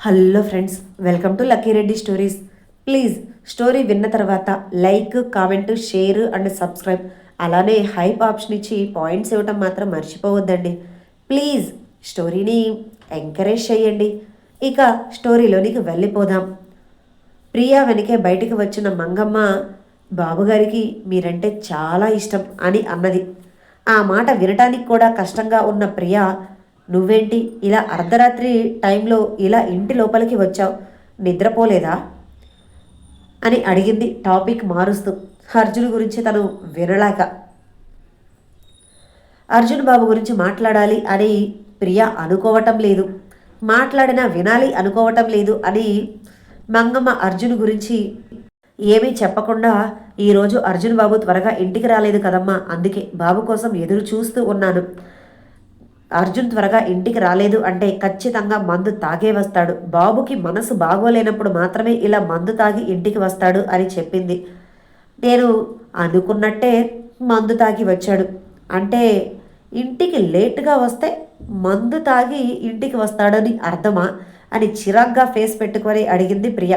Hello friends, welcome to lucky Reddy stories. Please story విన్న తర్వాత like, comment, share and subscribe, అలానే hype option ఇచ్చి points ఇవ్వటం మాత్రం మర్చిపోవద్దండి. ప్లీజ్ స్టోరీని ఎంకరేజ్ చేయండి. ఇక స్టోరీలోనికి వెళ్ళిపోదాం. ప్రియా వెనకే బయటికి వచ్చిన మంగమ్మ బాబుగారికి మీరంటే చాలా ఇష్టం అని అన్నది. ఆ మాట వినటానికి కూడా కష్టంగా ఉన్న ప్రియా, నువ్వేంటి ఇలా అర్ధరాత్రి టైంలో ఇలా ఇంటి లోపలికి వచ్చావు, నిద్రపోలేదా అని అడిగింది టాపిక్ మారుస్తూ. అర్జున్ గురించి తను వినలేక, అర్జున్ బాబు గురించి మాట్లాడాలి అని ప్రియా అనుకోవటం లేదు, మాట్లాడినా వినాలి అనుకోవటం లేదు అని మంగమ్మ అర్జున్ గురించి ఏమీ చెప్పకుండా, ఈరోజు అర్జున్ బాబు త్వరగా ఇంటికి రాలేదు కదమ్మా, అందుకే బాబు కోసం ఎదురు చూస్తూ ఉన్నాను. అర్జున్ త్వరగా ఇంటికి రాలేదు అంటే ఖచ్చితంగా మందు తాగే వస్తాడు, బాబుకి మనసు బాగోలేనప్పుడు మాత్రమే ఇలా మందు తాగి ఇంటికి వస్తాడు అని చెప్పింది. నేను అనుకున్నట్టే మందు తాగి వచ్చాడు అంటే ఇంటికి లేటుగా వస్తే మందు తాగి ఇంటికి వస్తాడని అర్థమా అని చిరాగ్గా ఫేస్ పెట్టుకొని అడిగింది ప్రియ.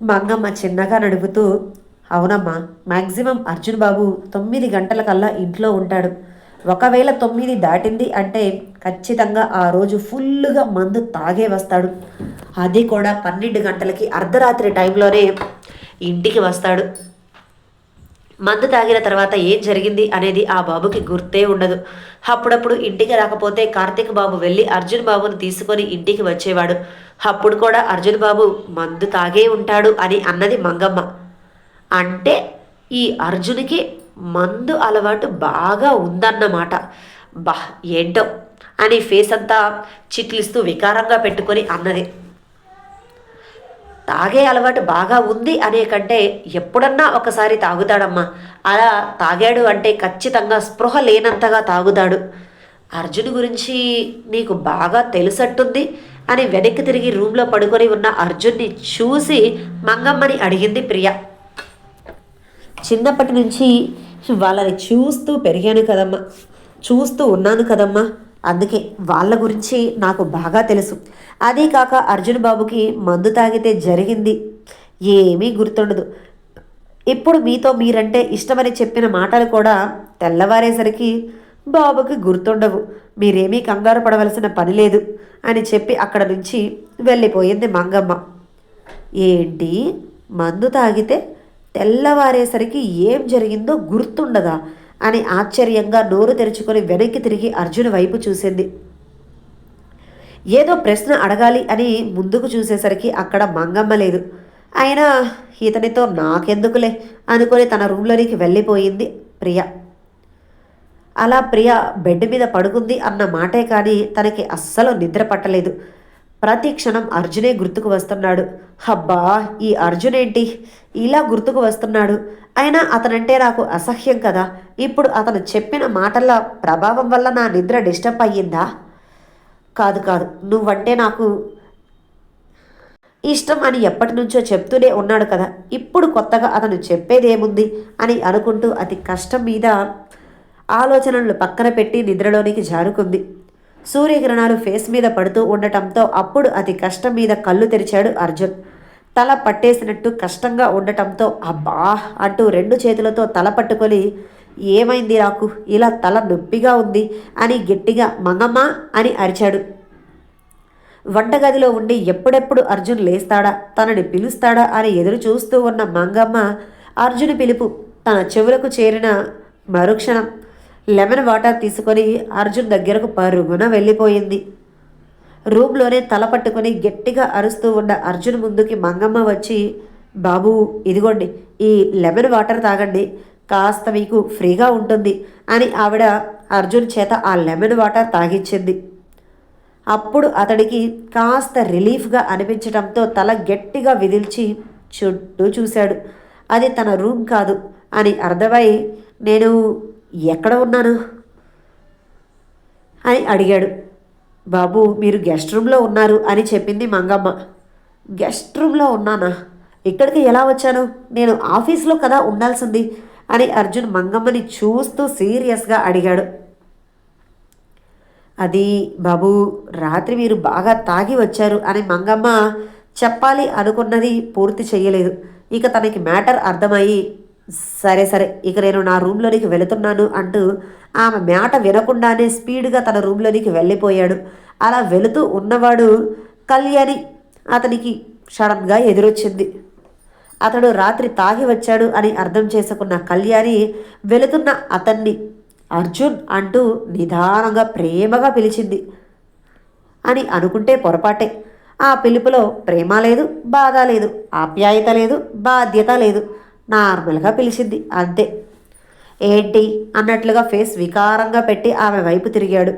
మంగమ్మ చిన్నగా నడుపుతూ, అవునమ్మా, మ్యాక్సిమం అర్జున్ బాబు 9 గంటలకల్లా ఇంట్లో ఉంటాడు. ఒకవేళ 9 దాటింది అంటే ఖచ్చితంగా ఆ రోజు ఫుల్గా మందు తాగే వస్తాడు. అది కూడా 12 గంటలకి, అర్ధరాత్రి టైంలోనే ఇంటికి వస్తాడు. మందు తాగిన తర్వాత ఏం జరిగింది అనేది ఆ బాబుకి గుర్తే ఉండదు. అప్పుడప్పుడు ఇంటికి రాకపోతే కార్తీక్ బాబు వెళ్ళి అర్జున్ బాబును తీసుకొని ఇంటికి వచ్చేవాడు. అప్పుడు కూడా అర్జున్ బాబు మందు తాగే ఉంటాడు అని అన్నది మంగమ్మ. అంటే ఈ అర్జున్కి మందు అలవాటు బాగా ఉందన్నమాట. బా ఏంటో అని ఫేస్ అంతా చిట్లిస్తూ వికారంగా పెట్టుకొని అన్నది. తాగే అలవాటు బాగా ఉంది అనే కంటే ఎప్పుడన్నా ఒకసారి తాగుతాడమ్మా. అలా తాగాడు అంటే ఖచ్చితంగా స్పృహ లేనంతగా తాగుతాడు. అర్జున్ గురించి నీకు బాగా తెలుసట్టుంది అని వెనక్కి తిరిగి రూమ్లో పడుకొని ఉన్న అర్జున్ని చూసి మంగమ్మని అడిగింది ప్రియ. చిన్నప్పటి నుంచి వాళ్ళని చూస్తూ పెరిగాను కదమ్మా, చూస్తూ ఉన్నాను కదమ్మా, అందుకే వాళ్ళ గురించి నాకు బాగా తెలుసు. అదీ కాక అర్జున్ బాబుకి మందు తాగితే జరిగింది ఏమీ గుర్తుండదు. ఇప్పుడు మీతో మీరంటే ఇష్టమని చెప్పిన మాటలు కూడా తెల్లవారేసరికి బాబుకి గుర్తుండవు. మీరేమీ కంగారు పడవలసిన పని లేదు అని చెప్పి అక్కడ నుంచి వెళ్ళిపోయింది మంగమ్మ. ఏంటి, మందు తాగితే తెల్లవారేసరికి ఏం జరిగిందో గుర్తుండదా అని ఆశ్చర్యంగా నోరు తెరుచుకొని వెనక్కి తిరిగి అర్జున్ వైపు చూసింది. ఏదో ప్రశ్న అడగాలి అని ముందుకు చూసేసరికి అక్కడ మంగమ్మ లేదు. అయినా ఇతనితో నాకెందుకులే అనుకొని తన రూమ్లోనికి వెళ్ళిపోయింది ప్రియ. అలా ప్రియ బెడ్ మీద పడుకుంది అన్న మాటే కానీ తనకి అస్సలు నిద్ర పట్టలేదు. ప్రతి క్షణం అర్జునే గుర్తుకు వస్తున్నాడు. అబ్బా, ఈ అర్జున్ ఏంటి ఇలా గుర్తుకు వస్తున్నాడు? అయినా అతనంటే నాకు అసహ్యం కదా. ఇప్పుడు అతను చెప్పిన మాటల ప్రభావం వల్ల నా నిద్ర డిస్టర్బ్ అయ్యిందా? కాదు కాదు, నువ్వంటే నాకు ఇష్టం అని ఎప్పటి నుంచో చెప్తూనే ఉన్నాడు కదా, ఇప్పుడు కొత్తగా అతను చెప్పేదేముంది అని అనుకుంటూ అతి కష్టం మీద ఆలోచనలు పక్కన పెట్టి నిద్రలోనికి జారుకుంది. సూర్యకిరణాలు ఫేస్ మీద పడుతూ ఉండటంతో అప్పుడు అతి కష్టం మీద కళ్ళు తెరిచాడు అర్జున్. తల పట్టేసినట్టు కష్టంగా ఉండటంతో అబ్బా అంటూ 2 చేతులతో తల పట్టుకొని, ఏమైంది నాకు, ఇలా తల నొప్పిగా ఉంది అని గట్టిగా మంగమ్మ అని అరిచాడు. వంటగదిలో ఉండి ఎప్పుడెప్పుడు అర్జున్ లేస్తాడా, తనని పిలుస్తాడా అని ఎదురు చూస్తూ ఉన్న మంగమ్మ అర్జున్ పిలుపు తన చెవులకు చేరిన మరుక్షణం లెమన్ వాటర్ తీసుకొని అర్జున్ దగ్గరకు పరుగున వెళ్ళిపోయింది. రూమ్లోనే తల పట్టుకొని గట్టిగా అరుస్తూ ఉన్న అర్జున్ ముందుకి మంగమ్మ వచ్చి, బాబు ఇదిగోండి, ఈ లెమన్ వాటర్ తాగండి, కాస్త మీకు ఫ్రీగా ఉంటుంది అని ఆవిడ అర్జున్ చేత ఆ లెమన్ వాటర్ తాగించింది. అప్పుడు అతడికి కాస్త రిలీఫ్గా అనిపించడంతో తల గట్టిగా విదిల్చి చుట్టూ చూశాడు. అది తన రూమ్ కాదు అని అర్థమై, నేను ఎక్కడ ఉన్నాను అని అడిగాడు. బాబు, మీరు గెస్ట్ రూమ్లో ఉన్నారు అని చెప్పింది మంగమ్మ. గెస్ట్ రూమ్లో ఉన్నానా? ఇక్కడికి ఎలా వచ్చాను? నేను ఆఫీస్లో కదా ఉండాల్సింది అని అర్జున్ మంగమ్మని చూస్తూ సీరియస్గా అడిగాడు. అది బాబు, రాత్రి మీరు బాగా తాగి వచ్చారు అని మంగమ్మ చెప్పాలి అనుకున్నది పూర్తి చెయ్యలేదు. ఇక తనకి మ్యాటర్ అర్థమయ్యి, సరే సరే ఇక నేను నా రూమ్లోనికి వెళుతున్నాను అంటూ ఆమె మాట వినకుండానే స్పీడ్గా తన రూమ్లోనికి వెళ్ళిపోయాడు. అలా వెళుతూ ఉన్నవాడు కళ్యాణి అతనికి సడన్గా ఎదురొచ్చింది. అతడు రాత్రి తాగి వచ్చాడు అని అర్థం చేసుకున్న కళ్యాణి వెళుతున్న అతన్ని అర్జున్ అంటూ నిదానంగా ప్రేమగా పిలిచింది. అని అనుకుంటే పొరపాటే. ఆ పిలుపులో ప్రేమ లేదు, బాధ లేదు, ఆప్యాయత లేదు, బాధ్యత లేదు. నార్మల్గా పిలిచింది అంతే. ఏంటి అన్నట్లుగా ఫేస్ వికారంగా పెట్టి ఆమె వైపు తిరిగాడు.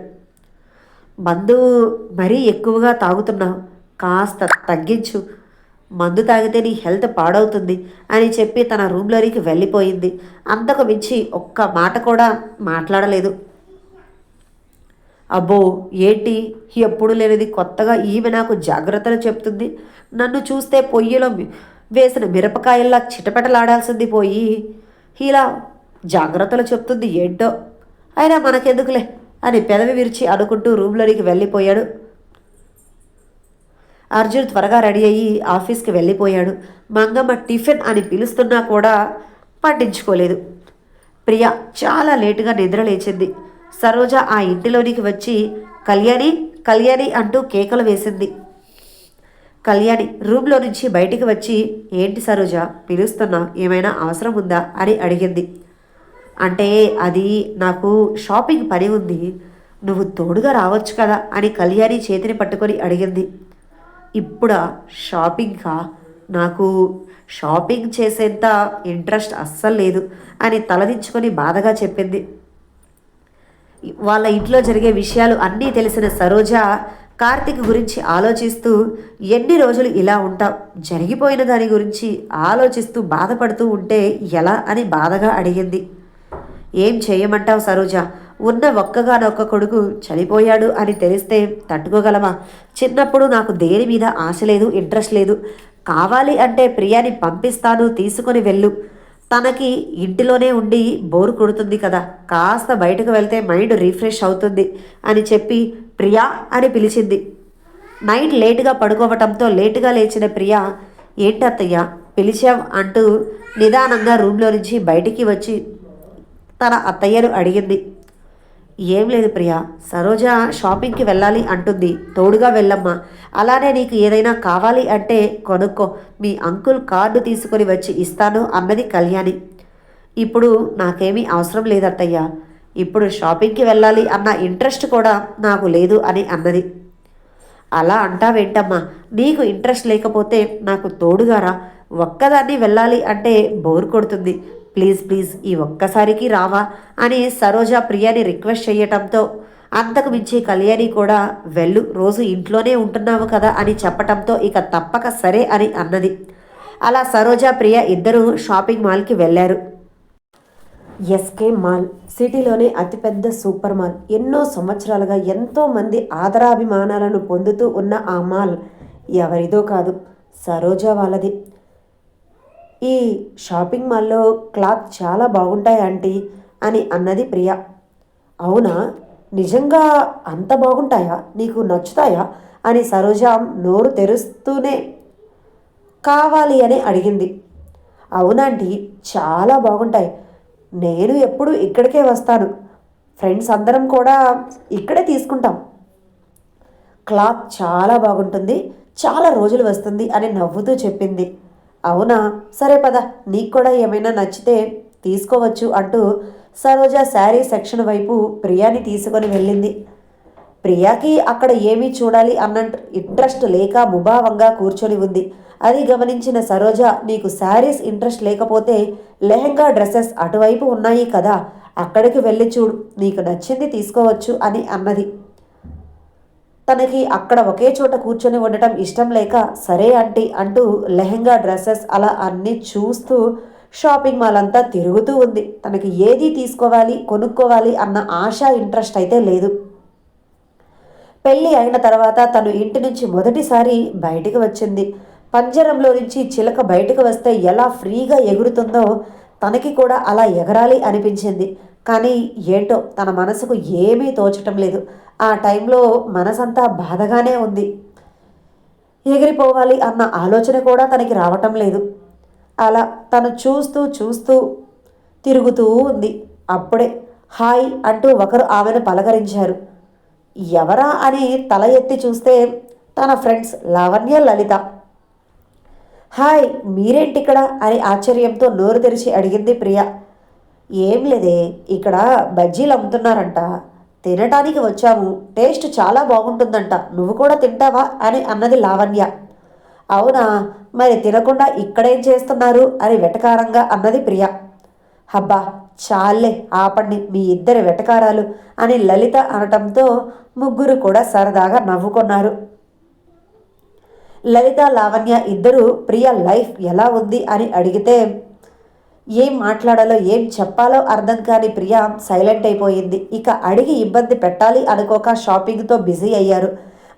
మందు మరీ ఎక్కువగా తాగుతున్నావు, కాస్త తగ్గించు, మందు తాగితే నీ హెల్త్ పాడవుతుంది అని చెప్పి తన రూమ్లోనికి వెళ్ళిపోయింది. అంతకు మించి ఒక్క మాట కూడా మాట్లాడలేదు. అబ్బో ఏంటి, ఎప్పుడు లేనిది కొత్తగా ఈమె నాకు జాగ్రత్తలు చెప్తుంది. నన్ను చూస్తే పొయ్యిలో వేసిన మిరపకాయల్లా చిటపెటలాడాల్సింది పోయి ఇలా జాగ్రత్తలు చెప్తుంది ఏంటో. అయినా మనకెందుకులే అని పెదవి విరిచి అనుకుంటూ రూమ్లోనికి వెళ్ళిపోయాడు. అర్జున్ త్వరగా రెడీ అయ్యి ఆఫీస్కి వెళ్ళిపోయాడు. మంగమ్మ టిఫిన్ అని పిలుస్తున్నా కూడా పట్టించుకోలేదు. ప్రియ చాలా లేటుగా నిద్ర లేచింది. సరోజ ఆ ఇంటిలోనికి వచ్చి కళ్యాణి కళ్యాణి అంటూ కేకలు వేసింది. కళ్యాణి రూమ్లో నుంచి బయటికి వచ్చి, ఏంటి సరోజ పిలుస్తున్నా, ఏమైనా అవసరం ఉందా అని అడిగింది. అంటే అది నాకు షాపింగ్ పని ఉంది, నువ్వు తోడుగా రావచ్చు కదా అని కళ్యాణి చేతిని పట్టుకొని అడిగింది. ఇప్పుడా షాపింగ్కా? నాకు షాపింగ్ చేసేంత ఇంట్రెస్ట్ అస్సలు లేదు అని తలదించుకొని బాధగా చెప్పింది. వాళ్ళ ఇంట్లో జరిగే విషయాలు అన్నీ తెలిసిన సరోజ కార్తిక్ గురించి ఆలోచిస్తూ, ఎన్ని రోజులు ఇలా ఉంటావు, జరిగిపోయిన దాని గురించి ఆలోచిస్తూ బాధపడుతూ ఉంటే ఎలా అని బాధగా అడిగింది. ఏం చేయమంటావు సరోజ, ఉన్న ఒక్కగానొక్క కొడుకు చనిపోయాడు అని తెలిస్తే తట్టుకోగలమా? చిన్నప్పుడు నాకు దేని మీద ఆశ లేదు, ఇంట్రెస్ట్ లేదు. కావాలి అంటే ప్రియాని పంపిస్తాను, తీసుకొని వెళ్ళు. తనకి ఇంటిలోనే ఉండి బోరు కొడుతుంది కదా, కాస్త బయటకు వెళ్తే మైండ్ రిఫ్రెష్ అవుతుంది అని చెప్పి ప్రియా అని పిలిచింది. నైట్ లేటుగా పడుకోవటంతో లేటుగా లేచిన ప్రియా, ఏంటి అత్తయ్య పిలిచాం అంటూ నిదానంగా రూమ్లో నుంచి బయటికి వచ్చి తన అత్తయ్యను అడిగింది. ఏం లేదు ప్రియా, సరోజ షాపింగ్కి వెళ్ళాలి అంటుంది, తోడుగా వెళ్ళమ్మా. అలానే నీకు ఏదైనా కావాలి అంటే కొనుక్కో, మీ అంకుల్ కార్డు తీసుకొని వచ్చి ఇస్తాను అన్నది కళ్యాణి. ఇప్పుడు నాకేమీ అవసరం లేదత్తయ్య, ఇప్పుడు షాపింగ్కి వెళ్ళాలి అన్న ఇంట్రెస్ట్ కూడా నాకు లేదు అని అన్నది. అలా అంటావేంటమ్మా, నీకు ఇంట్రెస్ట్ లేకపోతే నాకు తోడుగారా, ఒక్కదాన్ని వెళ్ళాలి అంటే బోర్ కొడుతుంది, ప్లీజ్ ప్లీజ్ ఈ ఒక్కసారికి రావా అని సరోజ ప్రియాని రిక్వెస్ట్ చేయటంతో, అంతకు మించి కళ్యాణి కూడా వెళ్ళు, రోజు ఇంట్లోనే ఉంటున్నావు కదా అని చెప్పటంతో ఇక తప్పక సరే అని అన్నది. అలా సరోజ ప్రియ ఇద్దరూ షాపింగ్ మాల్కి వెళ్ళారు. ఎస్కే మాల్ సిటీలోనే అతిపెద్ద సూపర్ మాల్. ఎన్నో సంవత్సరాలుగా ఎంతోమంది ఆదరాభిమానాలను పొందుతూ ఉన్న ఆ మాల్ ఎవరిదో కాదు, సరోజ వాళ్ళది. ఈ షాపింగ్ మాల్లో క్లాత్ చాలా బాగుంటాయి ఆంటీ అని అన్నది ప్రియ. అవునా, నిజంగా అంత బాగుంటాయా, నీకు నచ్చుతాయా అని సరోజ నోరు తెరుస్తూనే కావాలి అని అడిగింది. అవునాంటీ, చాలా బాగుంటాయి, నేను ఎప్పుడు ఇక్కడికే వస్తాను, ఫ్రెండ్స్ అందరం కూడా ఇక్కడే తీసుకుంటాం, క్లాత్ చాలా బాగుంటుంది, చాలా రోజులు వస్తుంది అని నవ్వుతూ చెప్పింది. అవునా, సరే పద, నీకు కూడా ఏమైనా నచ్చితే తీసుకోవచ్చు అంటూ సరోజ శారీ సెక్షన్ వైపు ప్రియాని తీసుకొని వెళ్ళింది. ప్రియాకి అక్కడ ఏమీ చూడాలి అన్న ఇంట్రెస్ట్ లేక ముభావంగా కూర్చొని ఉంది. అది గమనించిన సరోజ, నీకు శారీస్ ఇంట్రెస్ట్ లేకపోతే లెహెంగా డ్రెస్సెస్ అటువైపు ఉన్నాయి కదా, అక్కడికి వెళ్ళి చూడు, నీకు నచ్చింది తీసుకోవచ్చు అని అన్నది. తనకి అక్కడ ఒకే చోట కూర్చొని ఉండటం ఇష్టం లేక సరే ఆంటీ అంటూ లెహెంగా డ్రెస్సెస్ అలా అన్నీ చూస్తూ షాపింగ్ మాల్ అంతా తిరుగుతూ ఉంది. తనకి ఏది తీసుకోవాలి, కొనుక్కోవాలి అన్న ఆశ, ఇంట్రెస్ట్ అయితే లేదు. పెళ్ళి అయిన తర్వాత తను ఇంటి నుంచి మొదటిసారి బయటికి వచ్చింది. పంజరంలో నుంచి చిలక బయటకు వస్తే ఎలా ఫ్రీగా ఎగురుతుందో తనకి కూడా అలా ఎగరాలి అనిపించింది. కానీ ఏంటో తన మనసుకు ఏమీ తోచటం లేదు. ఆ టైంలో మనసంతా బాధగానే ఉంది. ఎగిరిపోవాలి అన్న ఆలోచన కూడా తనకి రావటం లేదు. అలా తను చూస్తూ చూస్తూ తిరుగుతూ ఉంది. అప్పుడే హాయ్ అంటూ ఒకరు ఆమెను పలకరించారు. ఎవరా అని తల ఎత్తి చూస్తే తన ఫ్రెండ్స్ లావణ్య, లలిత. హాయ్, మీరేంటిక్కడ అని ఆశ్చర్యంతో నోరు తెరిచి అడిగింది ప్రియ. ఏం లేదే, ఇక్కడ బజ్జీలు అమ్ముతున్నారంట, తినటానికి వచ్చాము, టేస్ట్ చాలా బాగుంటుందంట, నువ్వు కూడా తింటావా అని అన్నది లావణ్య. అవునా, మరి తినకుండా ఇక్కడేం చేస్తున్నారు అని వెటకారంగా అన్నది ప్రియ. హబ్బా చాలే ఆపండి మీ ఇద్దరి వెటకారాలు అని లలిత అనటంతో ముగ్గురు కూడా సరదాగా నవ్వుకున్నారు. లలిత, లావణ్య ఇద్దరు ప్రియ లైఫ్ ఎలా ఉంది అని అడిగితే ఏం మాట్లాడాలో ఏం చెప్పాలో అర్థం కాని ప్రియ సైలెంట్ అయిపోయింది. ఇక అడిగి ఇబ్బంది పెట్టాలి అనుకోక షాపింగ్తో బిజీ అయ్యారు.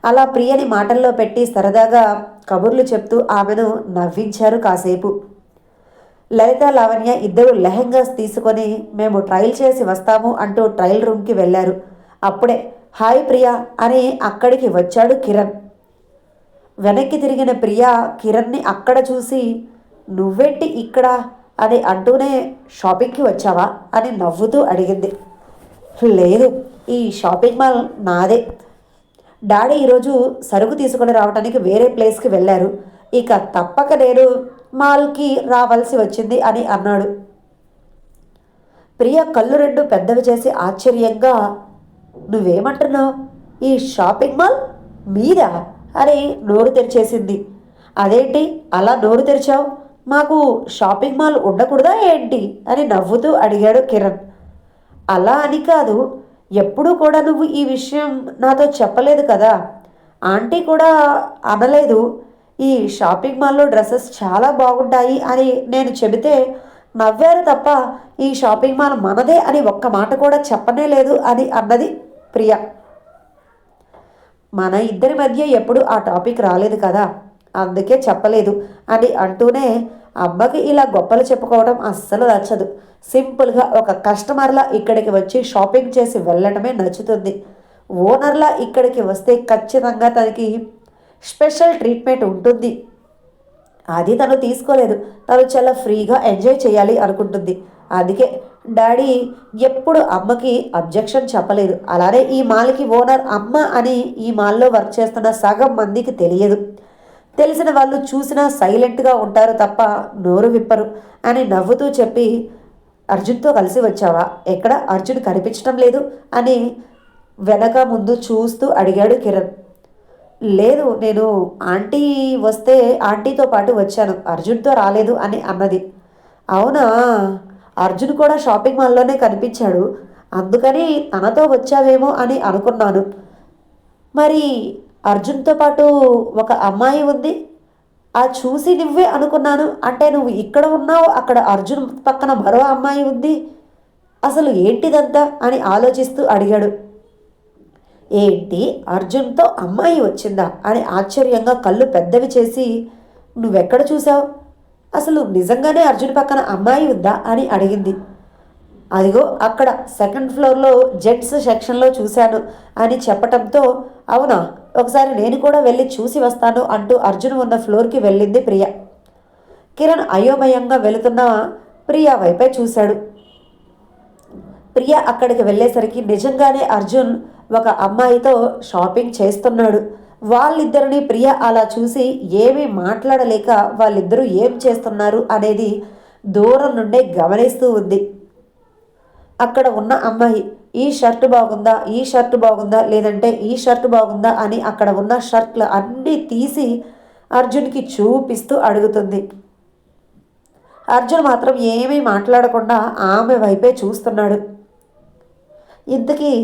అలా ప్రియని మాటల్లో పెట్టి సరదాగా కబుర్లు చెప్తూ ఆమెను నవ్వించారు కాసేపు. లలిత, లావణ్య ఇద్దరు లెహెంగాస్ తీసుకొని మేము ట్రయల్ చేసి వస్తాము అంటూ ట్రయల్ రూమ్కి వెళ్ళారు. అప్పుడే హాయ్ ప్రియా అని అక్కడికి వచ్చాడు కిరణ్. వెనక్కి తిరిగిన ప్రియ కిరణ్ని అక్కడ చూసి నువ్వేంటి ఇక్కడ అని అంటూనే షాపింగ్కి వచ్చావా అని నవ్వుతూ అడిగింది. లేదు, ఈ షాపింగ్ మాల్ నాదే. డాడీ ఈరోజు సరుకు తీసుకొని రావడానికి వేరే ప్లేస్కి వెళ్ళారు, ఇక తప్పక నేను మాల్కి రావాల్సి వచ్చింది అని అన్నాడు. ప్రియ కళ్ళు రెండు పెద్దవి చేసి ఆశ్చర్యంగా నువ్వేమంటున్నావు, ఈ షాపింగ్ మాల్ మీదా అని నోరు తెరిచేసింది. అదేంటి అలా నోరు తెరిచావు, మాకు షాపింగ్ మాల్ ఉండకూడదా ఏంటి అని నవ్వుతూ అడిగాడు కిరణ్. అలా అని కాదు, ఎప్పుడూ కూడా నువ్వు ఈ విషయం నాతో చెప్పలేదు కదా, ఆంటీ కూడా అనలేదు. ఈ షాపింగ్ మాల్లో డ్రెస్సెస్ చాలా బాగుంటాయి అని నేను చెబితే నవ్వారు తప్ప ఈ షాపింగ్ మాల్ మనదే అని ఒక్క మాట కూడా చెప్పనే లేదు అని అన్నది ప్రియ. మన ఇద్దరి మధ్య ఎప్పుడు ఆ టాపిక్ రాలేదు కదా, అందుకే చెప్పలేదు అని అంటూనే అమ్మకి ఇలా గొప్పలు చెప్పుకోవడం అస్సలు నచ్చదు. సింపుల్గా ఒక కస్టమర్లా ఇక్కడికి వచ్చి షాపింగ్ చేసి వెళ్ళటమే నచ్చుతుంది. ఓనర్లా ఇక్కడికి వస్తే ఖచ్చితంగా తనకి స్పెషల్ ట్రీట్మెంట్ ఉంటుంది. అది తను తీసుకోలేదు. తను చాలా ఫ్రీగా ఎంజాయ్ చేయాలి అనుకుంటుంది. అందుకే డాడీ ఎప్పుడు అమ్మకి అబ్జెక్షన్ చెప్పలేదు. అలానే ఈ మాల్కి ఓనర్ అమ్మ అని ఈ మాల్లో వర్క్ చేస్తున్న సగం మందికి తెలియదు. తెలిసిన వాళ్ళు చూసినా సైలెంట్గా ఉంటారు తప్ప నోరు విప్పరు అని నవ్వుతూ చెప్పి అర్జున్తో కలిసి వచ్చావా, ఎక్కడ అర్జున్ కనిపించడం లేదు అని వెనక ముందు చూస్తూ అడిగాడు కిరణ్. లేదు, నేను ఆంటీ వస్తే ఆంటీతో పాటు వచ్చాను, అర్జున్తో రాలేదు అని అన్నది. అవునా, అర్జున్ కూడా షాపింగ్ మాల్లోనే కనిపించాడు, అందుకని తనతో వచ్చావేమో అని అనుకున్నాను. మరి అర్జున్తో పాటు ఒక అమ్మాయి ఉంది, ఆ చూసి నువ్వే అనుకున్నాను. అంటే నువ్వు ఇక్కడ ఉన్నావు, అక్కడ అర్జున్ పక్కన మరో అమ్మాయి ఉంది, అసలు ఏంటిదంతా అని ఆలోచిస్తూ అడిగాడు. ఏంటి, అర్జున్తో అమ్మాయి వచ్చిందా అని ఆశ్చర్యంగా కళ్ళు పెద్దవి చేసి నువ్వెక్కడ చూసావు, అసలు నిజంగానే అర్జున్ పక్కన అమ్మాయి ఉందా అని అడిగింది. అదిగో అక్కడ సెకండ్ ఫ్లోర్లో జెంట్స్ సెక్షన్లో చూశాను అని చెప్పటంతో అవునా, ఒకసారి నేను కూడా వెళ్ళి చూసి వస్తాను అంటూ అర్జున్ ఉన్న ఫ్లోర్కి వెళ్ళింది ప్రియ. కిరణ్ అయోమయంగా వెళుతున్న ప్రియ వైపే చూశాడు. ప్రియ అక్కడికి వెళ్ళేసరికి నిజంగానే అర్జున్ ఒక అమ్మాయితో షాపింగ్ చేస్తున్నాడు. వాళ్ళిద్దరిని ప్రియ అలా చూసి ఏమీ మాట్లాడలేక వాళ్ళిద్దరూ ఏం చేస్తున్నారు అనేది దూరం నుండే గమనిస్తూ ఉంది. అక్కడ ఉన్న అమ్మాయి ఈ షర్ట్ బాగుందా, ఈ షర్ట్ బాగుందా, లేదంటే ఈ షర్ట్ బాగుందా అని అక్కడ ఉన్న షర్ట్లు అన్నీ తీసి అర్జున్కి చూపిస్తూ అడుగుతుంది. అర్జున్ మాత్రం ఏమీ మాట్లాడకుండా ఆమె వైపే చూస్తున్నాడు. ఇంతకీ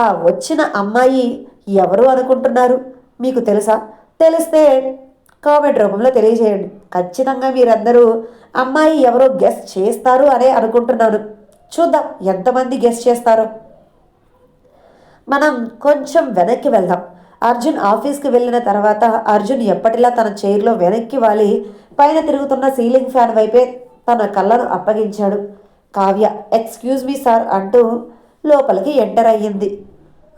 ఆ వచ్చిన అమ్మాయి ఎవరు అనుకుంటున్నారు, మీకు తెలుసా? తెలిస్తే కామెంట్ రూపంలో తెలియజేయండి. ఖచ్చితంగా మీరందరూ అమ్మాయి ఎవరో గెస్ చేస్తారు అనే అనుకుంటున్నాను. చూద్దాం ఎంతమంది గెస్ చేస్తారో. మనం కొంచెం వెనక్కి వెళ్దాం. అర్జున్ ఆఫీస్కి వెళ్ళిన తర్వాత అర్జున్ ఎప్పటిలా తన చైర్లో వెనక్కి వాలి పైన తిరుగుతున్న సీలింగ్ ఫ్యాన్ వైపే తన కళ్ళను అప్పగించాడు. కావ్య ఎక్స్క్యూజ్ మీ సార్ అంటూ లోపలికి ఎంటర్ అయ్యింది.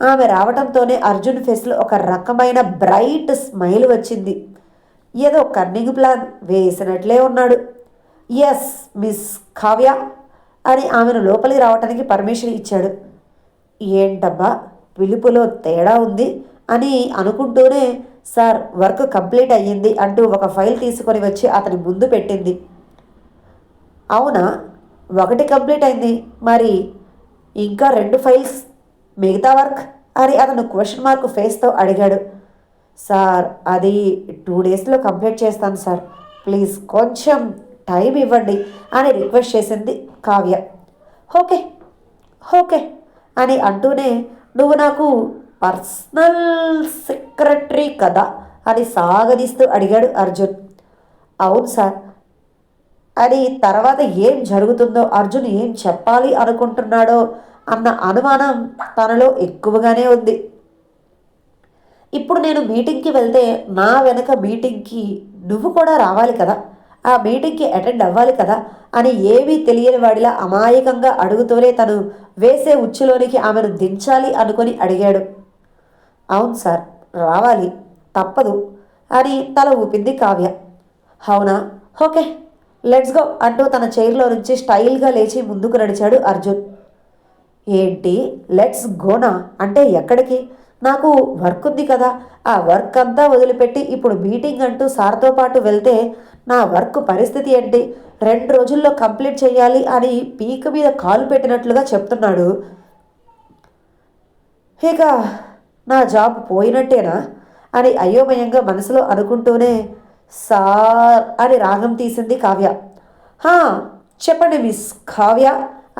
ఆమె రావటంతోనే అర్జున్ ఫేస్లో ఒక రకమైన బ్రైట్ స్మైల్ వచ్చింది. ఏదో కన్నింగ్ ప్లాన్ వేసినట్లే ఉన్నాడు. ఎస్ మిస్ కావ్య అని ఆమెను లోపలికి రావటానికి పర్మిషన్ ఇచ్చాడు. ఏంటబ్బా పిలుపులో తేడా ఉంది అని అనుకుంటూనే సార్ వర్క్ కంప్లీట్ అయ్యింది అంటూ ఒక ఫైల్ తీసుకొని వచ్చి అతని ముందు పెట్టింది. అవునా, ఒకటి కంప్లీట్ అయింది, మరి ఇంకా 2 ఫైల్స్ మిగతా వర్క్ అని అతను క్వశ్చన్ మార్క్ ఫేస్తో అడిగాడు. సార్ అది 2 డేస్లో కంప్లీట్ చేస్తాను సార్, ప్లీజ్ కొంచెం టైం ఇవ్వండి అని రిక్వెస్ట్ చేసింది కావ్య. ఓకే ఓకే అని అంటూనే నువ్వు నాకు పర్సనల్ సెక్రటరీ కదా అని సాగదీస్తూ అడిగాడు అర్జున్. అవును సార్ అని తర్వాత ఏం జరుగుతుందో అర్జున్ ఏం చెప్పాలి అనుకుంటున్నాడో అన్న అనుమానం తనలో ఎక్కువగానే ఉంది. ఇప్పుడు నేను మీటింగ్కి వెళ్తే నా వెనక మీటింగ్కి నువ్వు కూడా రావాలి కదా, ఆ మీటింగ్కి అటెండ్ అవ్వాలి కదా అని ఏమీ తెలియని వాడిలా అమాయకంగా అడుగుతూనే తను వేసే ఉచ్చులోనికి ఆమెను దించాలి అనుకొని అడిగాడు. అవును సార్ రావాలి, తప్పదు అని తల ఊపింది కావ్య. అవునా, ఓకే లెట్స్ గో అంటూ తన చైర్లో నుంచి స్టైల్గా లేచి ముందుకు నడిచాడు అర్జున్. ఏంటి లెట్స్ గోనా అంటే ఎక్కడికి? నాకు వర్క్ ఉంది కదా, ఆ వర్క్ అంతా వదిలిపెట్టి ఇప్పుడు మీటింగ్ అంటూ సార్తో పాటు వెళ్తే నా వర్క్ పరిస్థితి ఏంటి? 2 రోజుల్లో కంప్లీట్ చేయాలి అని పీక మీద కాలు పెట్టినట్లుగా చెప్తున్నాడు. ఇక నా జాబ్ పోయినట్టేనా అని అయోమయంగా మనసులో అనుకుంటూనే సార్ అని రాగం తీసింది కావ్య. హా చెప్పండి మిస్ కావ్య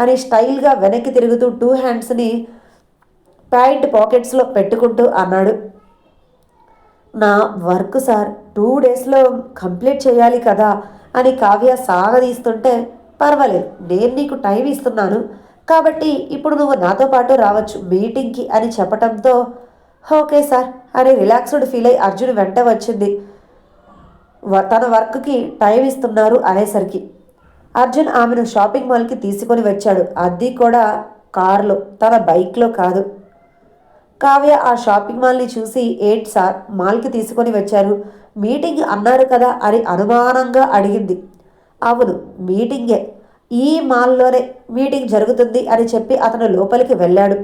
అని స్టైల్గా వెనక్కి తిరుగుతూ 2 హ్యాండ్స్ని ప్యాంట్ పాకెట్స్లో పెట్టుకుంటూ అన్నాడు. నా వర్క్ సార్ 2 డేస్లో కంప్లీట్ చేయాలి కదా అని కావ్య సాగదీస్తుంటే పర్వాలేదు నేను నీకు టైం ఇస్తున్నాను కాబట్టి ఇప్పుడు నువ్వు నాతో పాటు రావచ్చు మీటింగ్కి అని చెప్పటంతో ఓకే సార్ అని రిలాక్స్డ్ ఫీల్ అయి అర్జున్ వెంట వచ్చింది. తన వర్క్కి టైం ఇస్తున్నారు అనేసరికి అర్జున్ ఆమెను షాపింగ్ మాల్కి తీసుకొని వచ్చాడు. అది కూడా కారులో, తన బైక్లో కాదు. కావ్య ఆ షాపింగ్ మాల్ని చూసి ఏంటి సార్ మాల్కి తీసుకొని వచ్చారు, మీటింగ్ అన్నారు కదా అని అనుమానంగా అడిగింది. అవును మీటింగే, ఈ మాల్లోనే మీటింగ్ జరుగుతుంది అని చెప్పి అతను లోపలికి వెళ్ళాడు.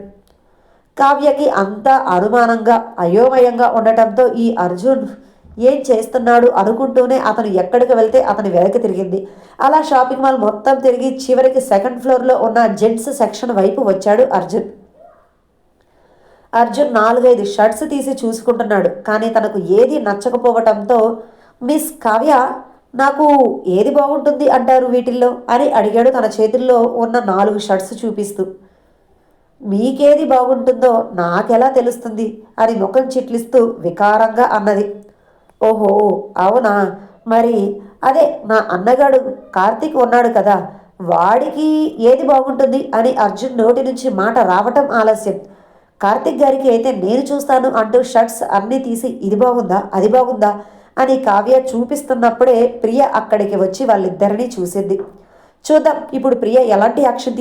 కావ్యకి అంతా అనుమానంగా అయోమయంగా ఉండటంతో ఈ అర్జున్ ఏం చేస్తున్నాడు అనుకుంటూనే అతను ఎక్కడికి వెళ్తే అతని వెనక్కి తిరిగింది. అలా షాపింగ్ మాల్ మొత్తం తిరిగి చివరికి 2nd ఫ్లోర్లో ఉన్న జెంట్స్ సెక్షన్ వైపు వచ్చాడు అర్జున్. 4-5 షర్ట్స్ తీసి చూసుకుంటున్నాడు కానీ తనకు ఏది నచ్చకపోవటంతో మిస్ కావ్య నాకు ఏది బాగుంటుంది అంటారు వీటిల్లో అని అడిగాడు తన చేతుల్లో ఉన్న 4 షర్ట్స్ చూపిస్తూ. మీకేది బాగుంటుందో నాకెలా తెలుస్తుంది అని ముఖం చిట్లిస్తూ వికారంగా అన్నది. ఓహో అవునా, మరి అదే నా అన్నగాడు కార్తీక్ ఉన్నాడు కదా, వాడికి ఏది బాగుంటుంది అని అర్జున్ నోటి నుంచి మాట రావటం ఆలస్యం. కార్తీక్ గారికి అయితే నేను చూస్తాను అంటూ షర్ట్స్ అన్నీ తీసి ఇది బాగుందా అది బాగుందా అని కావ్య చూపిస్తున్నప్పుడే ప్రియ అక్కడికి వచ్చి వాళ్ళిద్దరినీ చూసింది. చూద్దాం ఇప్పుడు ప్రియ ఎలాంటి యాక్షన్